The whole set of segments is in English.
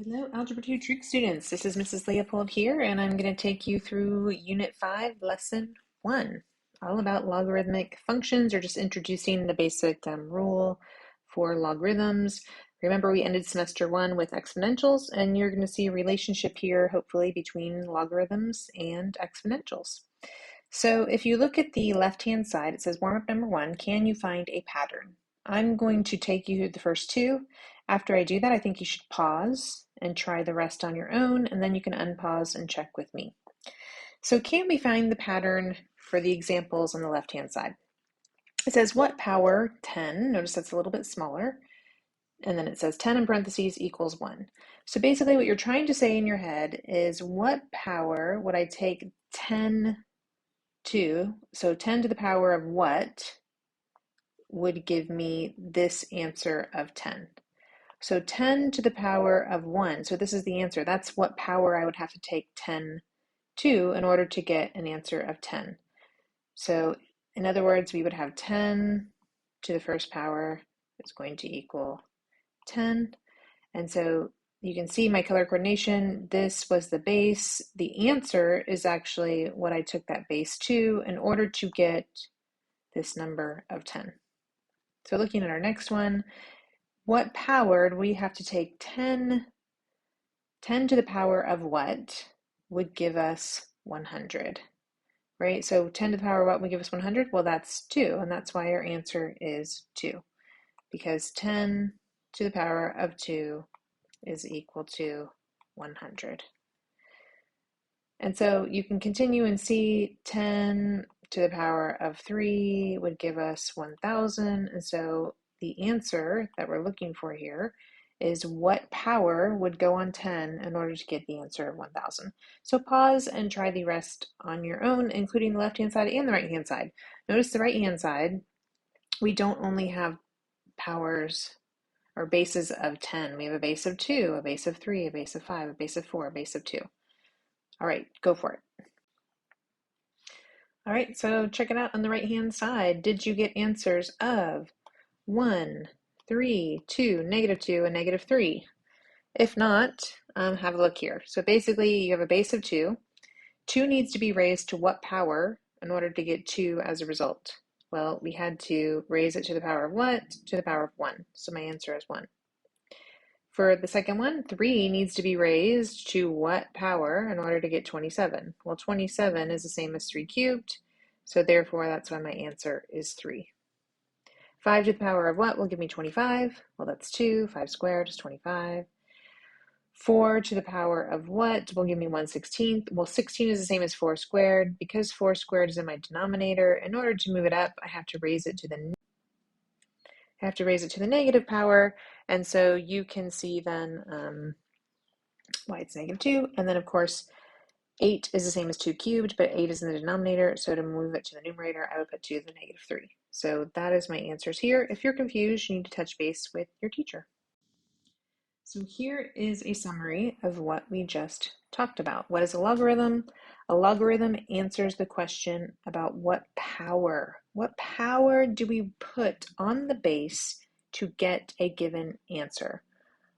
Hello, Algebra 2 Trig students. This is Mrs. Leopold here, and I'm going to take you through Unit 5, Lesson 1, all about logarithmic functions, or just introducing the basic rule for logarithms. Remember, we ended semester 1 with exponentials, and you're going to see a relationship here, hopefully, between logarithms and exponentials. So if you look at the left-hand side, it says warm-up number 1, can you find a pattern? I'm going to take you through the first two. After I do that, I think you should pause and try the rest on your own, and then you can unpause and check with me. So can we find the pattern for the examples on the left-hand side? It says what power 10, notice that's a little bit smaller, and then it says 10 in parentheses equals 1. So basically what you're trying to say in your head is what power would I take 10 to, so 10 to the power of what would give me this answer of 10. So 10 to the power of 1, so this is the answer. That's what power I would have to take 10 to in order to get an answer of 10. So in other words, we would have 10 to the first power is going to equal 10. And so you can see my color coordination. This was the base. The answer is actually what I took that base to in order to get this number of 10. So looking at our next one, what power do we have to take 10 to the power of what would give us 100, right? So 10 to the power of what would give us 100? Well, that's 2, and that's why our answer is 2, because 10 to the power of 2 is equal to 100. And so you can continue and see 10 to the power of 3 would give us 1,000. And so the answer that we're looking for here is what power would go on 10 in order to get the answer of 1,000. So pause and try the rest on your own, including the left-hand side and the right-hand side. Notice the right-hand side, we don't only have powers or bases of 10. We have a base of 2, a base of 3, a base of 5, a base of 4, a base of 2. All right, go for it. All right, so check it out on the right-hand side. Did you get answers of 1, 3, 2, -2, and -3? If not, have a look here. So basically, you have a base of 2. 2 needs to be raised to what power in order to get 2 as a result? Well, we had to raise it to the power of what? To the power of 1. So my answer is 1. For the second one, 3 needs to be raised to what power in order to get 27? Well, 27 is the same as 3 cubed, so therefore that's why my answer is 3. 5 to the power of what will give me 25? Well, that's 2. 5 squared is 25. 4 to the power of what will give me 1/16? Well, 16 is the same as 4 squared. Because 4 squared is in my denominator, in order to move it up, I have to raise it to the negative power, and so you can see then why it's -2, and then of course 8 is the same as 2 cubed, but 8 is in the denominator, so to move it to the numerator, I would put 2 to the -3. So that is my answers here. If you're confused, you need to touch base with your teacher. So here is a summary of what we just talked about. What is a logarithm? A logarithm answers the question about what power do we put on the base to get a given answer?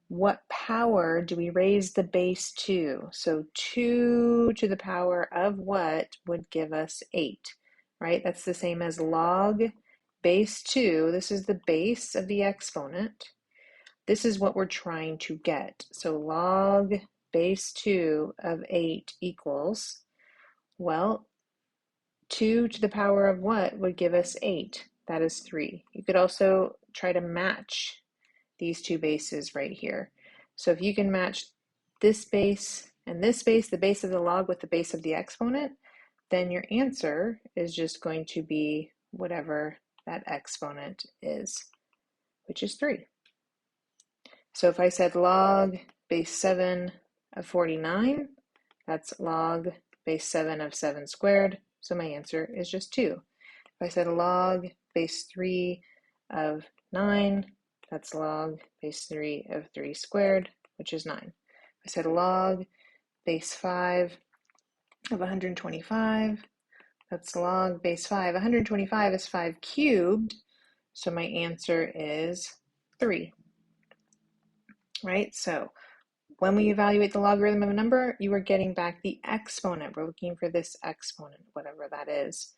What power do we raise the base to? So 2 to the power of what would give us 8, right? That's the same as log base 2. This is the base of the exponent. This is what we're trying to get. So log base 2 of 8 equals, well, 2 to the power of what would give us 8? That is 3. You could also try to match these two bases right here. So if you can match this base and this base, the base of the log with the base of the exponent, then your answer is just going to be whatever that exponent is, which is 3. So if I said log base 7 of 49, that's log base 7 of 7 squared, so my answer is just 2. If I said log base 3 of 9, that's log base 3 of 3 squared, which is 9. I said log base 5 of 125, that's log base 5. 125 is 5 cubed, so my answer is 3. Right? So when we evaluate the logarithm of a number, you are getting back the exponent. We're looking for this exponent, whatever that is.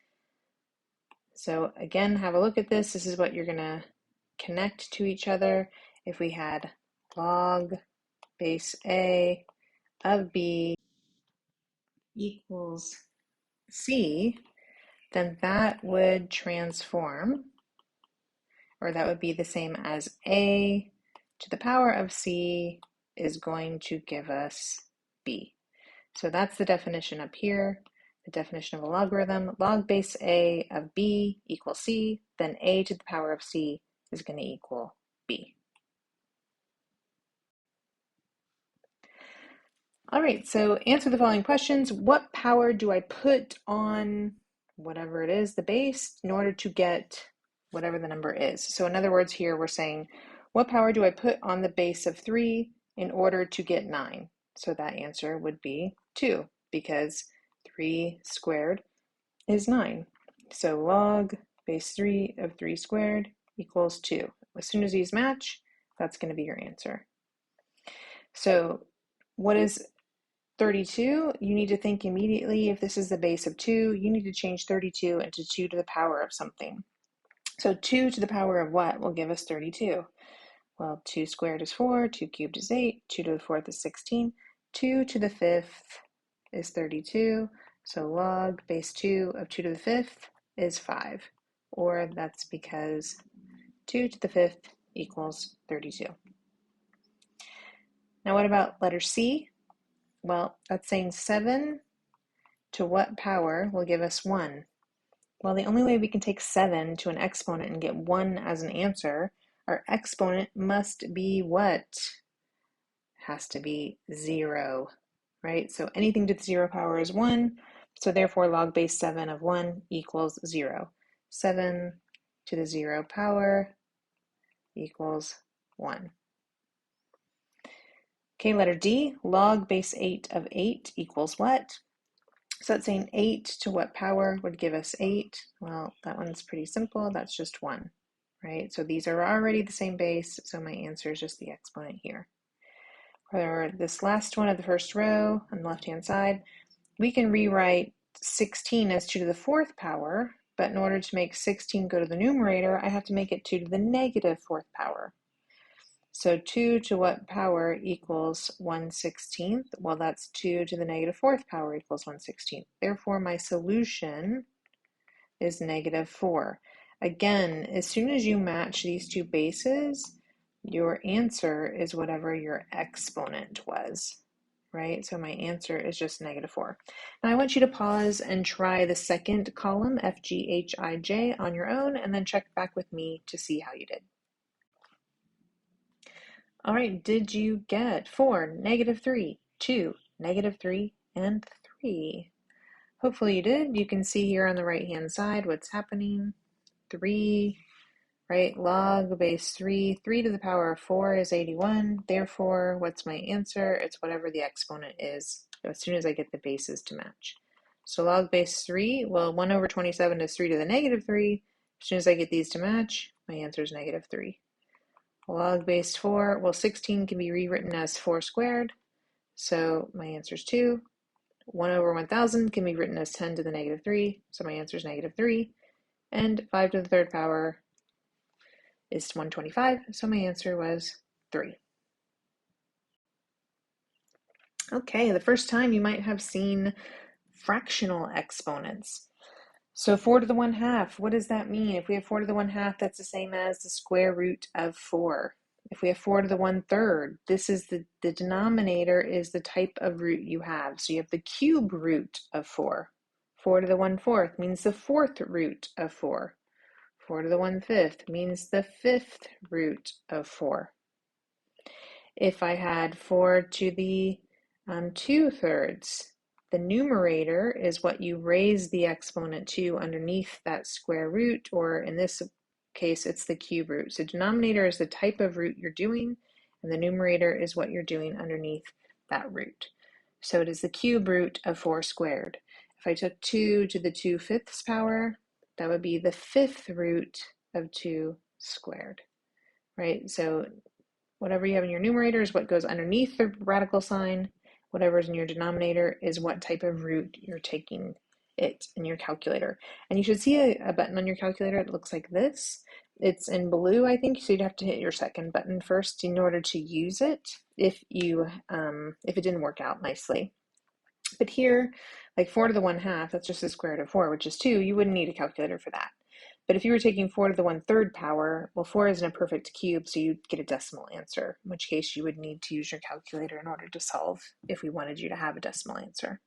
So again, have a look at this. This is what you're going to connect to each other. If we had log base A of B equals C, then that would transform, or that would be the same as A to the power of C is going to give us B. So that's the definition up here. The definition of a logarithm, log base A of B equals C, then A to the power of C is going to equal B. All right, so answer the following questions. What power do I put on whatever it is, the base, in order to get whatever the number is? So in other words, here we're saying, what power do I put on the base of 3 in order to get 9? So that answer would be 2, because 3 squared is 9. So log base 3 of 3 squared equals 2. As soon as these match, that's going to be your answer. So what is 32? You need to think immediately, if this is the base of 2, you need to change 32 into 2 to the power of something. So 2 to the power of what will give us 32? Well, 2 squared is 4, 2 cubed is 8, 2 to the 4th is 16, 2 to the 5th is 32, so log base 2 of 2 to the 5th is 5, or that's because 2 to the 5th equals 32. Now what about letter C? Well, that's saying 7 to what power will give us 1? Well, the only way we can take 7 to an exponent and get 1 as an answer, our exponent must be what? Has to be 0, right? So anything to the 0 power is 1, so therefore log base 7 of 1 equals 0. 7 to the 0 power equals 1. Okay, letter D, log base 8 of 8 equals what? So that's saying 8 to what power would give us 8? Well, that one's pretty simple. That's just 1, right? So these are already the same base, so my answer is just the exponent here. For this last one of the first row on the left-hand side, we can rewrite 16 as 2 to the 4th power, but in order to make 16 go to the numerator, I have to make it 2 to the negative 4th power. So 2 to what power equals 1/16? Well, that's 2 to the negative 4th power equals 1/16. Therefore, my solution is -4. Again, as soon as you match these two bases, your answer is whatever your exponent was, right? So my answer is just -4. Now I want you to pause and try the second column, F, G, H, I, J, on your own, and then check back with me to see how you did. All right, did you get 4, -3, 2, -3, and 3? Hopefully you did. You can see here on the right-hand side what's happening. 3, right? Log base 3. 3 to the power of 4 is 81. Therefore, what's my answer? It's whatever the exponent is as soon as I get the bases to match. So log base 3, well, 1 over 27 is 3 to the -3. As soon as I get these to match, my answer is -3. Log base 4, well, 16 can be rewritten as 4 squared, so my answer is 2. 1 over 1000 can be written as 10 to the -3, so my answer is -3. And 5 to the 3rd power is 125, so my answer was 3. Okay, the first time you might have seen fractional exponents. So 4 to the 1/2, what does that mean? If we have 4 to the 1/2, that's the same as the square root of 4. If we have 4 to the 1/3, this is the denominator is the type of root you have. So you have the cube root of 4. 4 to the 1/4 means the 4th root of 4. 4 to the 1/5 means the 5th root of 4. If I had 4 to the 2/3, the numerator is what you raise the exponent to underneath that square root, or in this case, it's the cube root. So denominator is the type of root you're doing, and the numerator is what you're doing underneath that root. So it is the cube root of 4 squared. If I took 2 to the 2/5 power, that would be the 5th root of 2 squared, right? So Whatever you have in your numerator is what goes underneath the radical sign. Whatever's in your denominator is what type of root you're taking it in your calculator. And you should see a button on your calculator that looks like this. It's in blue, I think, so you'd have to hit your second button first in order to use it if it didn't work out nicely. But here, like 4 to the 1/2, that's just the square root of 4, which is 2. You wouldn't need a calculator for that. But if you were taking 4 to the 1/3 power, well, 4 isn't a perfect cube, so you'd get a decimal answer, in which case you would need to use your calculator in order to solve if we wanted you to have a decimal answer.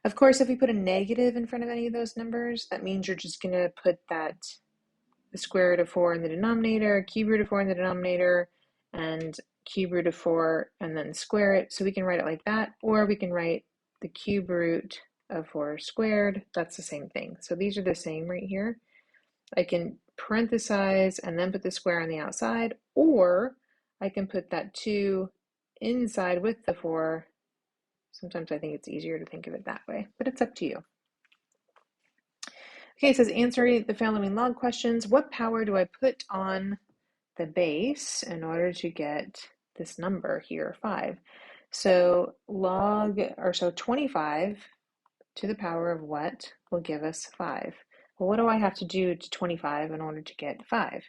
Of course, if we put a negative in front of any of those numbers, that means you're just going to put the square root of 4 in the denominator, cube root of 4 in the denominator, and cube root of 4, and then square it. So we can write it like that, or we can write the cube root of 4 squared. That's the same thing. So these are the same right here. I can parenthesize and then put the square on the outside, or I can put that 2 inside with the 4. Sometimes I think it's easier to think of it that way, but it's up to you. Okay, it says answer the following log questions. What power do I put on the base in order to get this number here, 5? So 25 to the power of what will give us 5? Well, what do I have to do to 25 in order to get 5?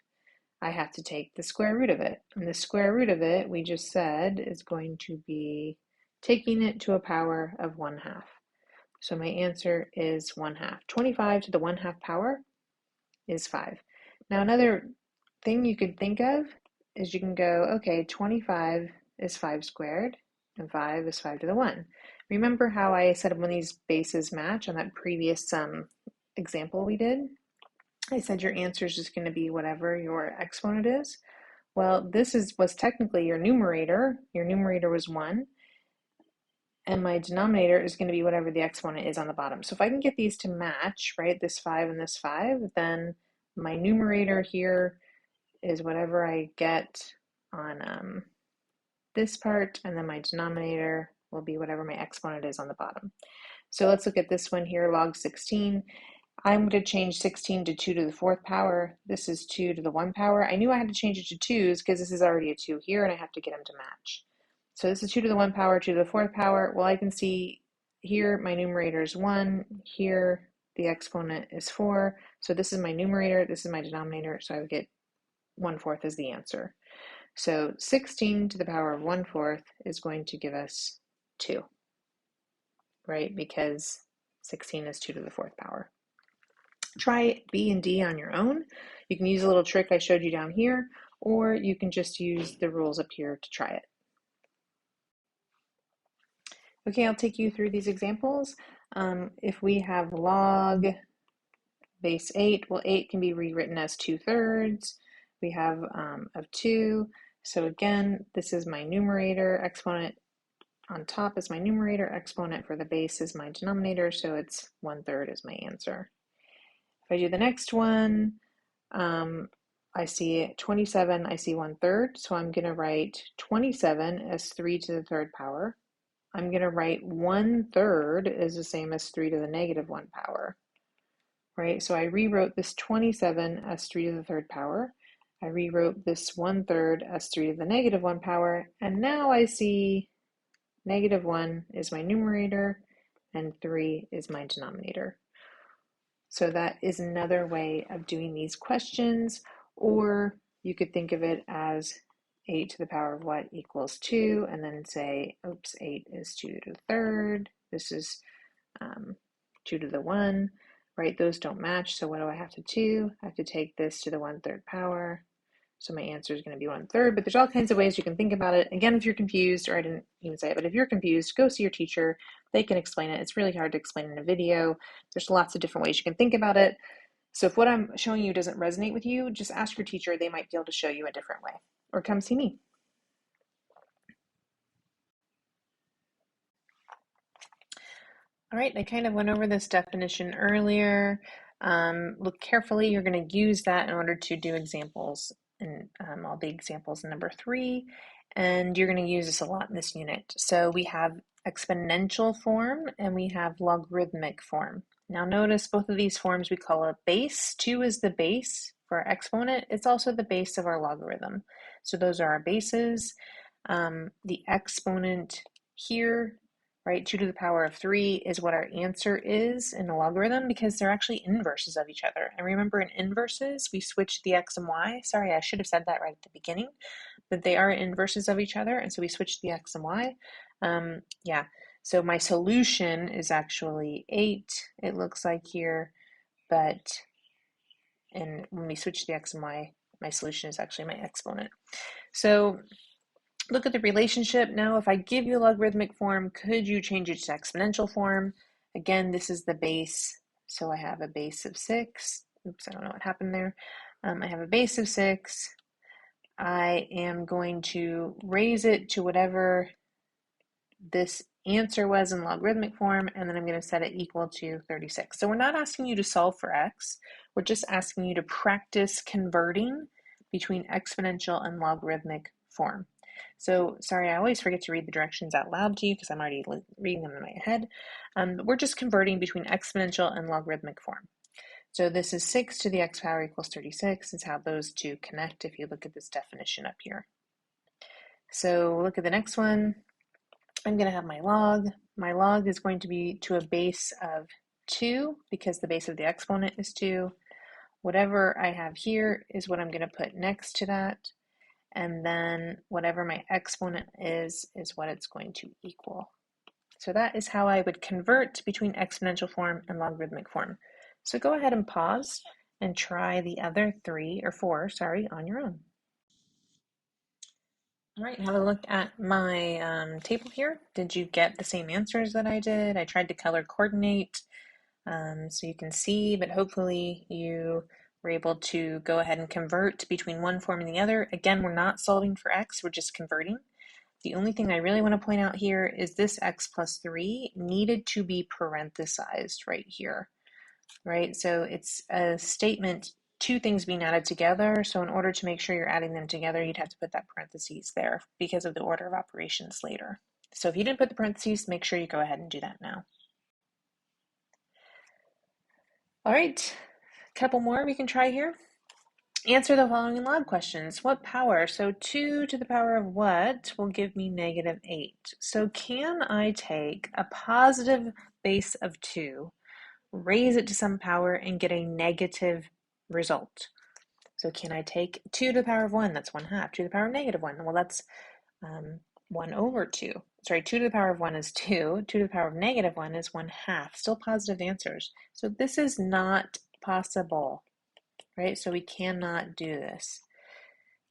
I have to take the square root of it. And the square root of it, we just said, is going to be taking it to a power of 1/2. So my answer is 1/2. 25 to the 1/2 power is 5. Now another thing you could think of is you can go, okay, 25 is 5 squared, and 5 is 5 to the 1. Remember how I said when these bases match on that previous example we did? I said your answer is just going to be whatever your exponent is. Well, this was technically your numerator. Your numerator was 1. And my denominator is going to be whatever the exponent is on the bottom. So if I can get these to match, right, this 5 and this 5, then my numerator here is whatever I get on this part, and then my denominator will be whatever my exponent is on the bottom. So let's look at this one here, log 16. I'm going to change 16 to 2 to the 4th power. This is 2 to the 1 power. I knew I had to change it to 2's because this is already a 2 here, and I have to get them to match. So this is 2 to the 1 power, 2 to the 4th power. Well, I can see here my numerator is 1. Here the exponent is 4. So this is my numerator, this is my denominator, so I would get 1/4 as the answer. So 16 to the power of 1/4 is going to give us 2, right? Because 16 is 2 to the 4th power. Try B and D on your own. You can use a little trick I showed you down here, or you can just use the rules up here to try it. Okay, I'll take you through these examples. If we have log base 8, well, 8 can be rewritten as 2/3. We have of 2. So again, this is my numerator, exponent on top is my numerator, exponent for the base is my denominator, so it's 1/3 is my answer. If I do the next one, I see 27, I see 1/3, so I'm going to write 27 as 3 to the 3rd power. I'm going to write 1/3 is the same as 3 to the negative 1 power, right? So I rewrote this 27 as 3 to the 3rd power. I rewrote this 1/3 as 3 to the negative 1 power, and now I see -1 is my numerator and 3 is my denominator. So that is another way of doing these questions, or you could think of it as 8 to the power of what equals 2, and then say, oops, 8 is 2 to the 3rd. This is 2 to the 1, right? Those don't match, so what do I have to do? I have to take this to the 1/3 power. So my answer is going to be 1/3, but there's all kinds of ways you can think about it. Again, if you're confused, or I didn't even say it, but if you're confused, go see your teacher. They can explain it. It's really hard to explain in a video. There's lots of different ways you can think about it. So if what I'm showing you doesn't resonate with you, just ask your teacher. They might be able to show you a different way, or come see me. All right, I kind of went over this definition earlier. Look carefully. You're going to use that in order to do examples, and all the examples in number 3, and you're going to use this a lot in this unit. So we have exponential form and we have logarithmic form. Now notice both of these forms we call a base. 2 is the base for our exponent, it's also the base of our logarithm. So those are our bases. The exponent here, right, 2 to the power of 3 is what our answer is in the logarithm because they're actually inverses of each other. And remember in inverses, we switch the x and y. Sorry, I should have said that right at the beginning, but they are inverses of each other, and so we switch the x and y. Yeah, so my solution is actually 8, it looks like here, and when we switch the x and y, my solution is actually my exponent. So look at the relationship. Now, if I give you a logarithmic form, could you change it to exponential form? Again, this is the base. So I have a base of 6. Oops, I don't know what happened there. I have a base of 6. I am going to raise it to whatever this answer was in logarithmic form, and then I'm going to set it equal to 36. So we're not asking you to solve for x. We're just asking you to practice converting between exponential and logarithmic form. So sorry, I always forget to read the directions out loud to you because I'm already reading them in my head. We're just converting between exponential and logarithmic form. So this is 6 to the x power equals 36 is how those two connect if you look at this definition up here. So look at the next one. I'm going to have my log. My log is going to be to a base of 2 because the base of the exponent is 2. Whatever I have here is what I'm going to put next to that. And then whatever my exponent is what it's going to equal. So that is how I would convert between exponential form and logarithmic form. So go ahead and pause and try the other 4 on your own. All right, have a look at my table here. Did you get the same answers that I did? I tried to color coordinate so you can see, but hopefully you were able to go ahead and convert between one form and the other. Again, we're not solving for x, we're just converting. The only thing I really want to point out here is this x plus 3 needed to be parenthesized right here, right? So it's a statement, two things being added together. So in order to make sure you're adding them together, you'd have to put that parentheses there because of the order of operations later. So if you didn't put the parentheses, make sure you go ahead and do that now. All right, a couple more we can try here. Answer the following log questions. What power? So 2 to the power of what will give me negative 8? So can I take a positive base of 2, raise it to some power, and get a negative result? So can I take 2 to the power of 1? That's 1/2. 2 to the power of negative 1. Well, that's 1 over 2. Sorry, 2 to the power of 1 is 2. 2 to the power of negative 1 is 1/2. Still positive answers. So this is not possible, right? So we cannot do this.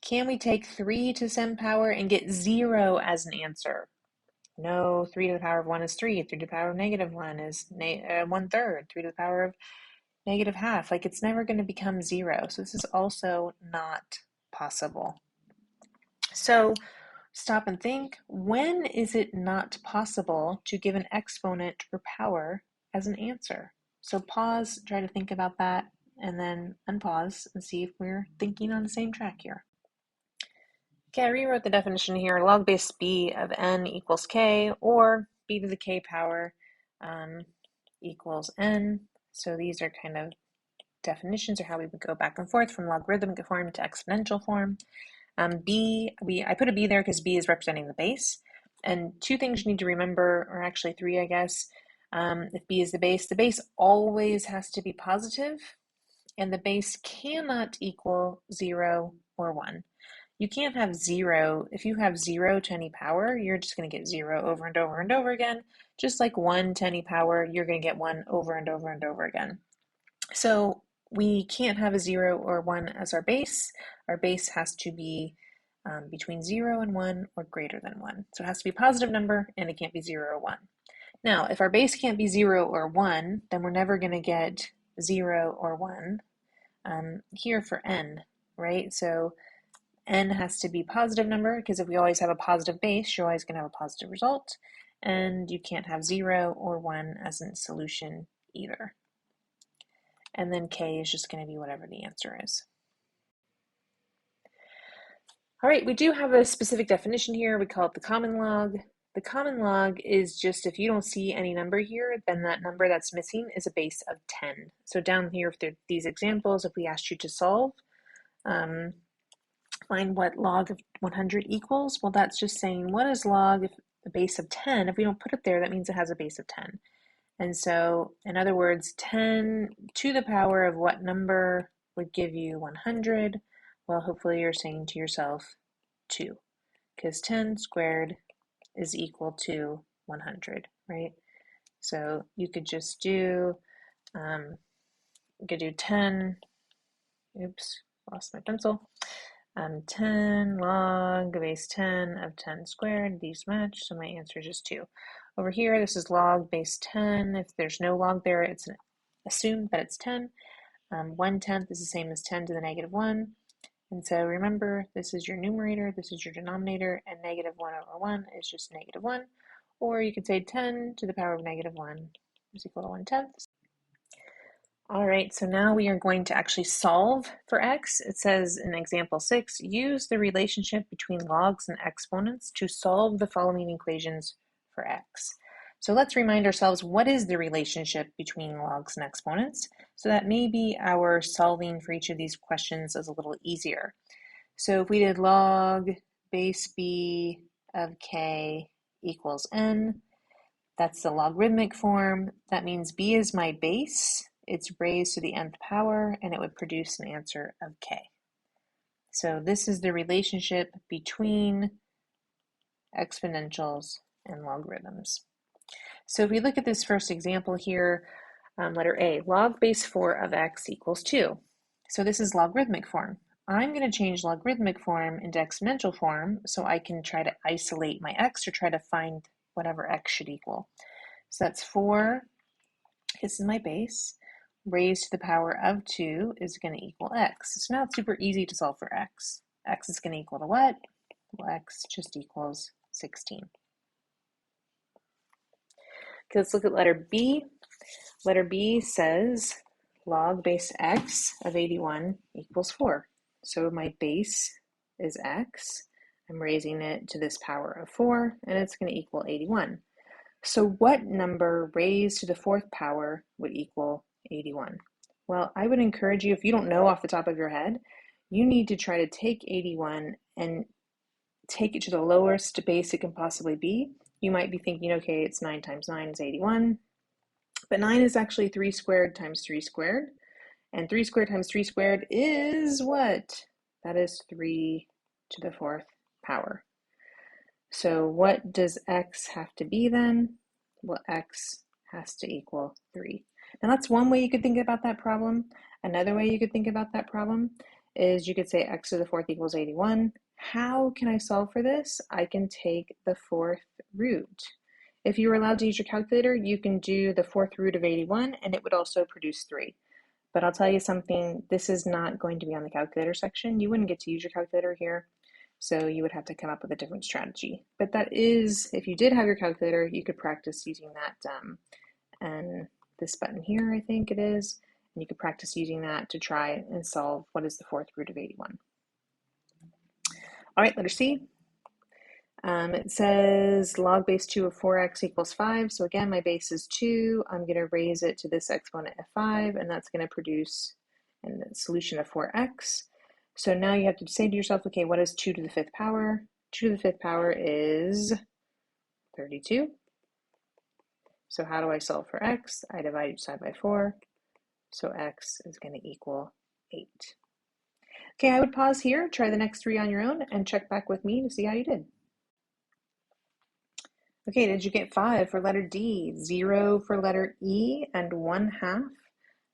Can we take 3 to some power and get 0 as an answer? No, 3 to the power of 1 is 3. 3 to the power of negative 1 is 1/3. 3 to the power of negative half. Like it's never going to become 0. So this is also not possible. So stop and think, when is it not possible to give an exponent or power as an answer? So pause, try to think about that, and then unpause and see if we're thinking on the same track here. Okay, I rewrote the definition here. Log base b of n equals k, or b to the k power equals n. So these are kind of definitions or how we would go back and forth from logarithmic form to exponential form. I put a b there because b is representing the base. And two things you need to remember, or actually 3, I guess. If b is the base always has to be positive, and the base cannot equal 0 or 1. You can't have 0. If you have 0 to any power, you're just going to get 0 over and over and over again. Just like 1 to any power, you're going to get 1 over and over and over again. So we can't have a 0 or 1 as our base. Our base has to be between 0 and 1 or greater than 1. So it has to be a positive number and it can't be 0 or 1. Now, if our base can't be 0 or 1, then we're never going to get 0 or 1 here for n, right? So n has to be a positive number because if we always have a positive base, you're always going to have a positive result. And you can't have 0 or 1 as a solution either. And then k is just going to be whatever the answer is. All right, we do have a specific definition here. We call it the common log. The common log is just if you don't see any number here, then that number that's missing is a base of 10. So down here, if these examples, if we asked you to solve, Find what log of 100 equals. Well, that's just saying what is log of the base of 10. If we don't put it there, that means it has a base of 10. And so, in other words, 10 to the power of what number would give you 100? Well, hopefully you're saying to yourself 2, because 10 squared is equal to 100, right? So you could just do, 10, oops, lost my pencil. 10 log base 10 of 10 squared, these match, so my answer is just 2. Over here, this is log base 10. If there's no log there, it's assumed that it's 10. 1/10 is the same as 10 to the negative 1. And so remember, this is your numerator, this is your denominator, and negative 1 over 1 is just negative 1. Or you could say 10 to the power of negative 1 is equal to 1/10. All right, so now we are going to actually solve for x. It says in example 6, use the relationship between logs and exponents to solve the following equations for x. So let's remind ourselves, what is the relationship between logs and exponents? So that maybe our solving for each of these questions is a little easier. So if we did log base b of k equals n, that's the logarithmic form. That means b is my base. It's raised to the nth power, and it would produce an answer of k. So this is the relationship between exponentials and logarithms. So if we look at this first example here, letter A, log base 4 of x equals 2. So this is logarithmic form. I'm going to change logarithmic form into exponential form so I can try to isolate my x or try to find whatever x should equal. So that's 4, this is my base, raised to the power of 2 is going to equal x. So now it's super easy to solve for x. X is going to equal to what? Well, x just equals 16. Okay, let's look at letter B. Letter B says log base x of 81 equals 4. So my base is x. I'm raising it to this power of 4, and it's going to equal 81. So what number raised to the 4th power would equal 81? Well, I would encourage you, if you don't know off the top of your head, you need to try to take 81 and take it to the lowest base it can possibly be. You might be thinking, okay, it's 9 times 9 is 81, but 9 is actually 3 squared times 3 squared, and 3 squared times 3 squared is what? That is 3 to the 4th power. So what does x have to be then? Well, x has to equal 3. Now that's one way you could think about that problem. Another way you could think about that problem is you could say x to the 4th equals 81. How can I solve for this? I can take the 4th root. If you were allowed to use your calculator, you can do the 4th root of 81 and it would also produce 3. But I'll tell you something, this is not going to be on the calculator section. You wouldn't get to use your calculator here. So you would have to come up with a different strategy. But that is, if you did have your calculator, you could practice using that and this button here, I think it is, and you could practice using that to try and solve what is the 4th root of 81. All right, letter C. It says log base 2 of 4x equals 5. So again, my base is 2. I'm going to raise it to this exponent of 5, and that's going to produce a solution of 4x. So now you have to say to yourself, okay, what is 2 to the 5th power? 2 to the 5th power is 32. So how do I solve for x? I divide each side by 4. So x is going to equal 8. Okay, I would pause here, try the next 3 on your own, and check back with me to see how you did. Okay, did you get 5 for letter D, 0 for letter E, and 1/2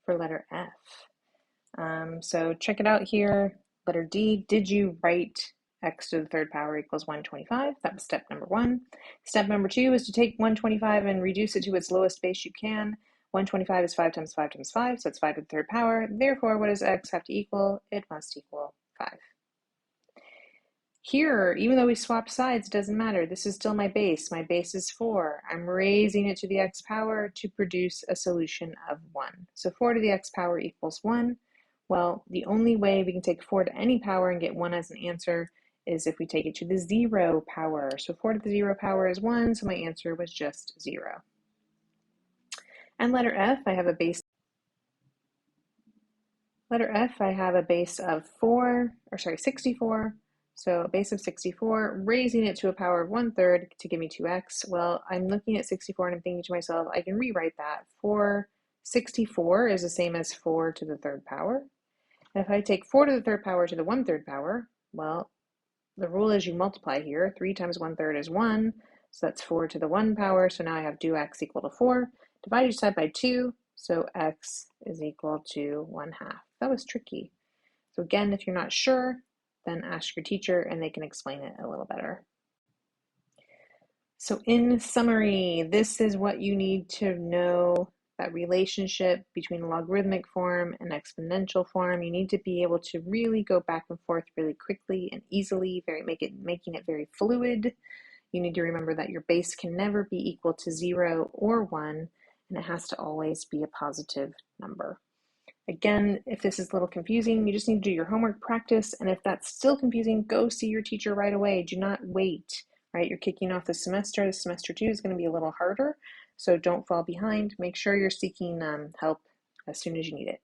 for letter F? So check it out here. Letter D, did you write x to the 3rd power equals 125? That was step number 1. Step number 2 is to take 125 and reduce it to its lowest base you can. 125 is 5 times 5 times 5, so it's 5 to the 3rd power. Therefore, what does x have to equal? It must equal 5. Here, even though we swapped sides, it doesn't matter. This is still my base. My base is 4. I'm raising it to the x power to produce a solution of 1. So 4 to the x power equals 1. Well, the only way we can take 4 to any power and get 1 as an answer is if we take it to the 0 power. So 4 to the 0 power is 1, so my answer was just 0. And letter F, I have a base Letter F, I have a base of 64. So a base of 64, raising it to a power of 1/3 to give me 2x. Well, I'm looking at 64 and I'm thinking to myself, I can rewrite that. 64 is the same as 4 to the third power. And if I take 4 to the third power to the 1/3 power, well, the rule is you multiply here. 3 times 1/3 is 1, so that's 4 to the 1 power. So now I have do x equal to 4. Divide each side by 2, so x is equal to 1/2. That was tricky. So again, if you're not sure, then ask your teacher and they can explain it a little better. So in summary, this is what you need to know, that relationship between logarithmic form and exponential form. You need to be able to really go back and forth really quickly and easily, making it very fluid. You need to remember that your base can never be equal to 0 or 1, and it has to always be a positive number. Again, if this is a little confusing, you just need to do your homework, practice, and if that's still confusing, go see your teacher right away. Do not wait, right? You're kicking off the semester. The semester 2 is going to be a little harder, so don't fall behind. Make sure you're seeking help as soon as you need it.